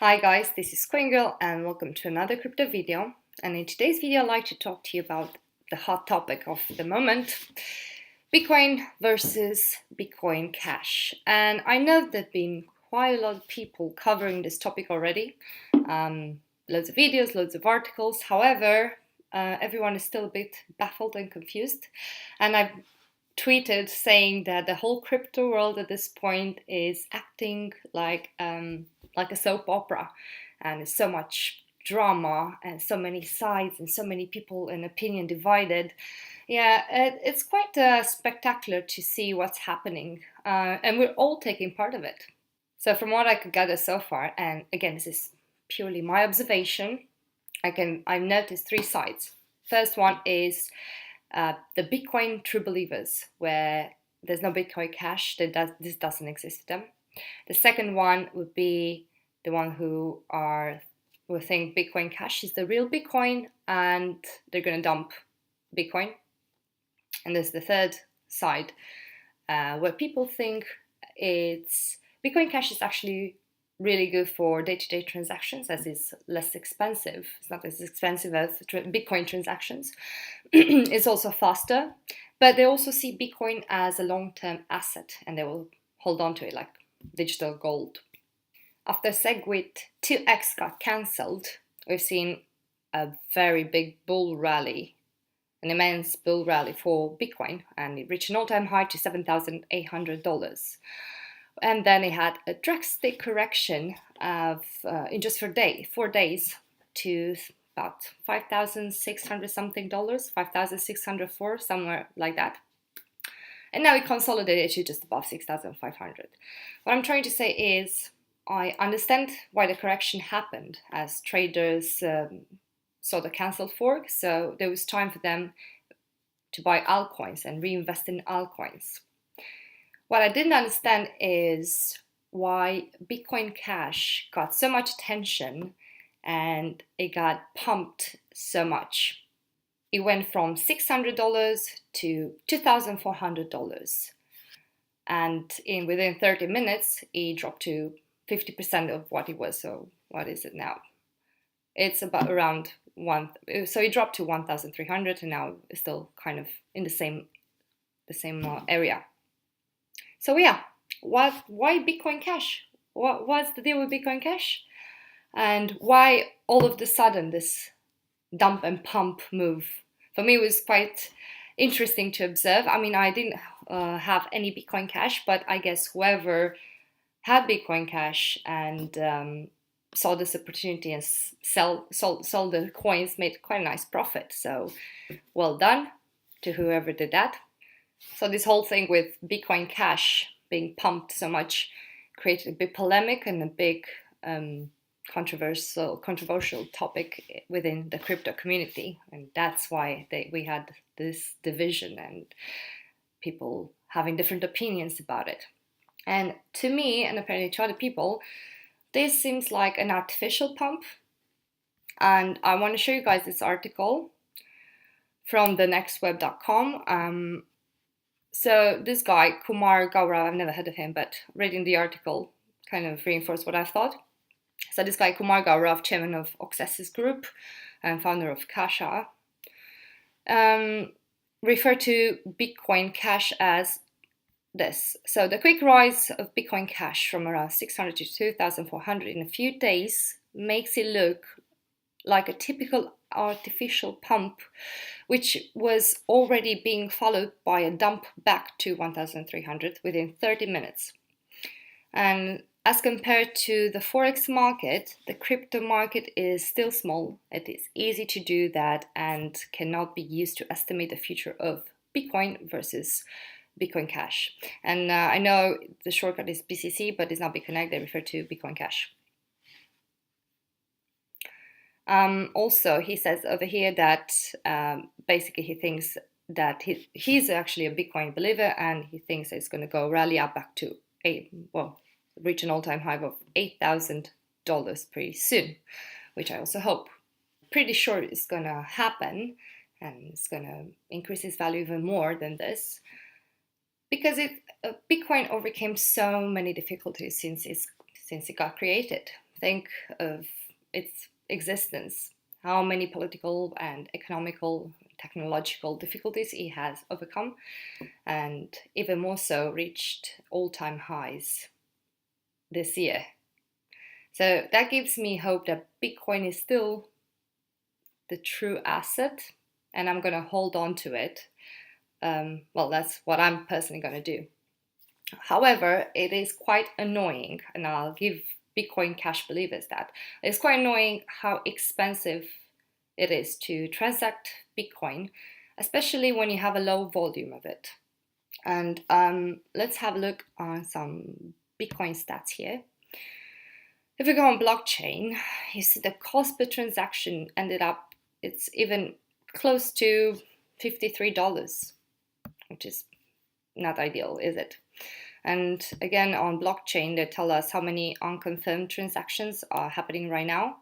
Hi guys, this is Coin Girl and welcome to another crypto video. And in today's video, I'd like to talk to you about the hot topic of the moment, Bitcoin versus Bitcoin Cash. And I know there have been quite a lot of people covering this topic already, loads of videos, loads of articles. However, everyone is still a bit baffled and confused. And I've tweeted saying that the whole crypto world at this point is acting like a soap opera, and there's so much drama and so many sides and so many people and opinion divided. Yeah, it's quite spectacular to see what's happening, and we're all taking part of it. So from what I could gather so far, and again this is purely my observation, I've noticed three sides. First one is the Bitcoin true believers, where there's no Bitcoin Cash, this doesn't exist for them. The second one would be the one who think Bitcoin Cash is the real Bitcoin and they're going to dump Bitcoin. And there's the third side, where people think Bitcoin Cash is actually really good for day-to-day transactions, as it's less expensive. It's not as expensive as Bitcoin transactions. It's also faster, but they also see Bitcoin as a long-term asset and they will hold on to it like digital gold. After SegWit 2x got cancelled, we've seen a very big bull rally, an immense bull rally for Bitcoin, and it reached an all-time high to $7,800. And then it had a drastic correction of in just 4 days to about $5,600 something, $5,604, somewhere like that. And now it consolidated to just above 6,500. What I'm trying to say is I understand why the correction happened, as traders saw the cancelled fork, so there was time for them to buy altcoins and reinvest in altcoins. What I didn't understand is why Bitcoin Cash got so much attention and it got pumped so much. It went from $600 to $2,400. And within 30 minutes, it dropped to 50% of what it was. So what is it now? It's about around so it dropped to 1,300 and now it's still kind of in the same area. So yeah, why Bitcoin Cash? What's the deal with Bitcoin Cash? And why all of the sudden this dump and pump move? For me, it was quite interesting to observe. I mean, I didn't have any Bitcoin Cash, but I guess whoever had Bitcoin Cash and saw this opportunity and sold the coins made quite a nice profit. So well done to whoever did that. So this whole thing with Bitcoin Cash being pumped so much created a big polemic and a big controversial topic within the crypto community, and that's why we had this division and people having different opinions about it. And to me, and apparently to other people, this seems like an artificial pump. And I want to show you guys this article from thenextweb.com. So this guy, Kumar Gaurav, I've never heard of him, but reading the article kind of reinforced what I thought. So this guy, Kumar Gaurav, chairman of Oxesis Group and founder of Kasha, referred to Bitcoin Cash as this. So the quick rise of Bitcoin Cash from around 600 to 2,400 in a few days makes it look like a typical artificial pump, which was already being followed by a dump back to 1,300 within 30 minutes. And as compared to the Forex market, the crypto market is still small. It is easy to do that and cannot be used to estimate the future of Bitcoin versus Bitcoin Cash. And I know the shortcut is BCC, but it's not Bitcoin. They refer to Bitcoin Cash. Also, he says over here that basically he thinks that he's actually a Bitcoin believer, and he thinks it's going to go rally up back to reach an all-time high of $8,000 pretty soon, which I also hope. Pretty sure it's going to happen, and it's going to increase its value even more than this, because Bitcoin overcame so many difficulties since it got created. think of its existence, how many political and economical, technological difficulties it has overcome, and even more so reached all-time highs this year. So that gives me hope that Bitcoin is still the true asset, and I'm going to hold on to it. Well, that's what I'm personally going to do. However, it is quite annoying, and I'll give Bitcoin Cash believers that. It's quite annoying how expensive it is to transact Bitcoin, especially when you have a low volume of it. And let's have a look on some Bitcoin stats here. If we go on blockchain, you see the cost per transaction ended up, it's even close to $53, which is not ideal, is it? And again, on blockchain, they tell us how many unconfirmed transactions are happening right now.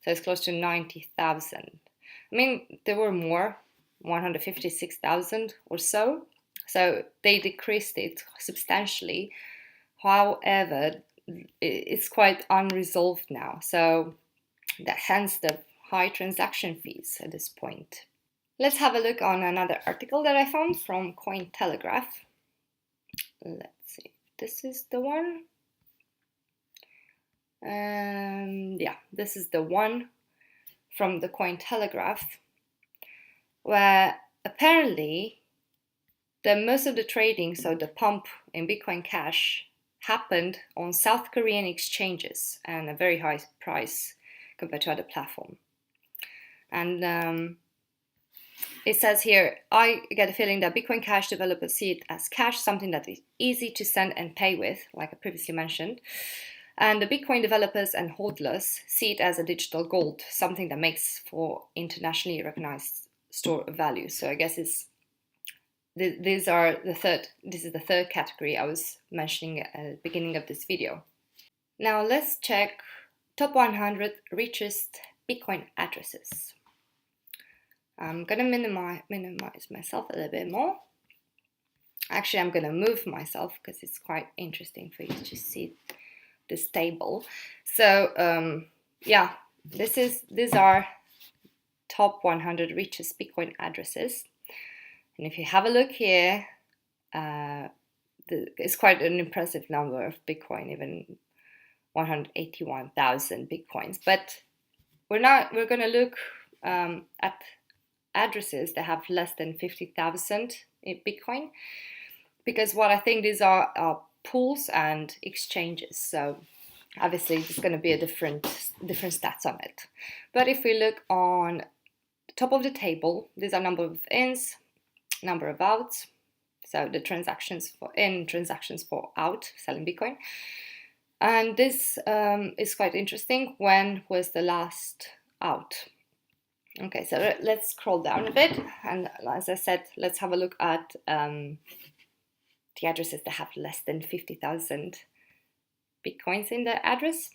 So it's close to 90,000. I mean, there were more, 156,000 or so. So they decreased it substantially. However, it's quite unresolved now. So that hence the high transaction fees at this point. Let's have a look on another article that I found from Cointelegraph. Let's see, this is the one. Yeah, this is the one from the Cointelegraph, where apparently most of the trading, so the pump in Bitcoin Cash, happened on South Korean exchanges and a very high price compared to other platforms. And it says here, I get a feeling that Bitcoin Cash developers see it as cash, something that is easy to send and pay with, like I previously mentioned. And the Bitcoin developers and hodlers see it as a digital gold, something that makes for internationally recognized store of value. So I guess this is the third category I was mentioning at the beginning of this video. Now let's check top 100 richest Bitcoin addresses. I'm going to minimize myself a little bit more. Actually, I'm going to move myself because it's quite interesting for you to see this table. So yeah, these are top 100 richest Bitcoin addresses. And if you have a look here, it's quite an impressive number of Bitcoin, even 181,000 Bitcoins. But we're going to look at addresses that have less than 50,000 in Bitcoin, because what I think these are pools and exchanges. So obviously there's going to be a different stats on it. But if we look on the top of the table, these are number of ins, number of outs. So the transactions for in, transactions for out, selling Bitcoin. And this is quite interesting. When was the last out? Okay, so let's scroll down a bit, and as I said, let's have a look at the addresses that have less than 50,000 Bitcoins in the address.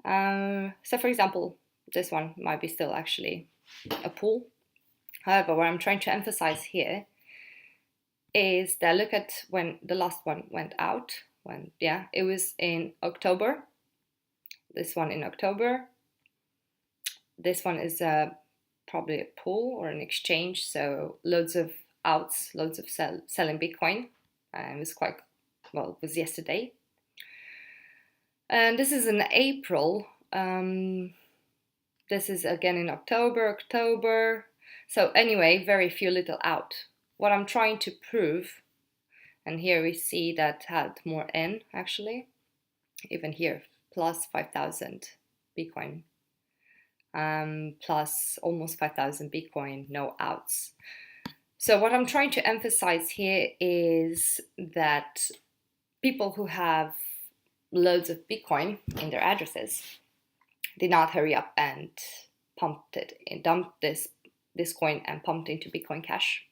So for example, this one might be still actually a pool. However, what I'm trying to emphasize here is that look at when the last one went out. It was in October. This one in October. This one is probably a pool or an exchange, so loads of outs, loads of selling Bitcoin. It was it was yesterday. And this is in April. This is again in October. So anyway, very few little out. What I'm trying to prove, and here we see that had more in actually, even here, plus 5,000 Bitcoin. Plus almost 5,000 Bitcoin, no outs. So what I'm trying to emphasize here is that people who have loads of Bitcoin in their addresses did not hurry up and dumped this coin and pumped into Bitcoin Cash.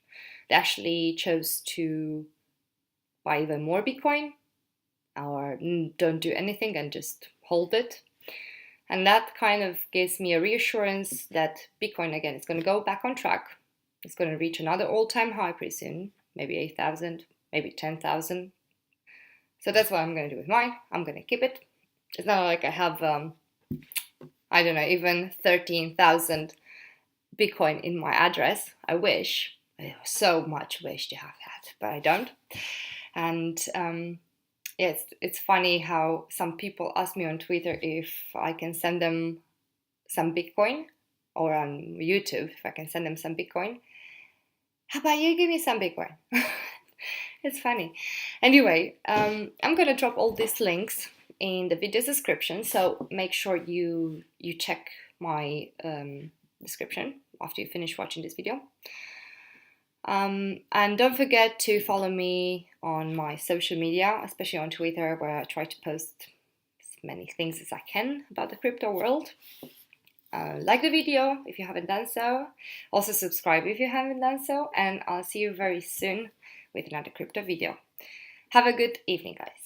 They actually chose to buy even more Bitcoin or don't do anything and just hold it. And that kind of gives me a reassurance that Bitcoin, again, is going to go back on track. It's going to reach another all-time high pretty soon, maybe 8,000, maybe 10,000. So that's what I'm going to do with mine. I'm going to keep it. It's not like I have, I don't know, even 13,000 Bitcoin in my address. I wish. I so much wish to have that, but I don't. And it's funny how some people ask me on Twitter if I can send them some Bitcoin, or on YouTube if I can send them some Bitcoin. How about you give me some Bitcoin? It's funny. Anyway, I'm gonna drop all these links in the video description, so make sure you check my description after you finish watching this video. And don't forget to follow me on my social media, especially on Twitter, where I try to post as many things as I can about the crypto world. Like the video if you haven't done so. Also subscribe if you haven't done so. And I'll see you very soon with another crypto video. Have a good evening, guys.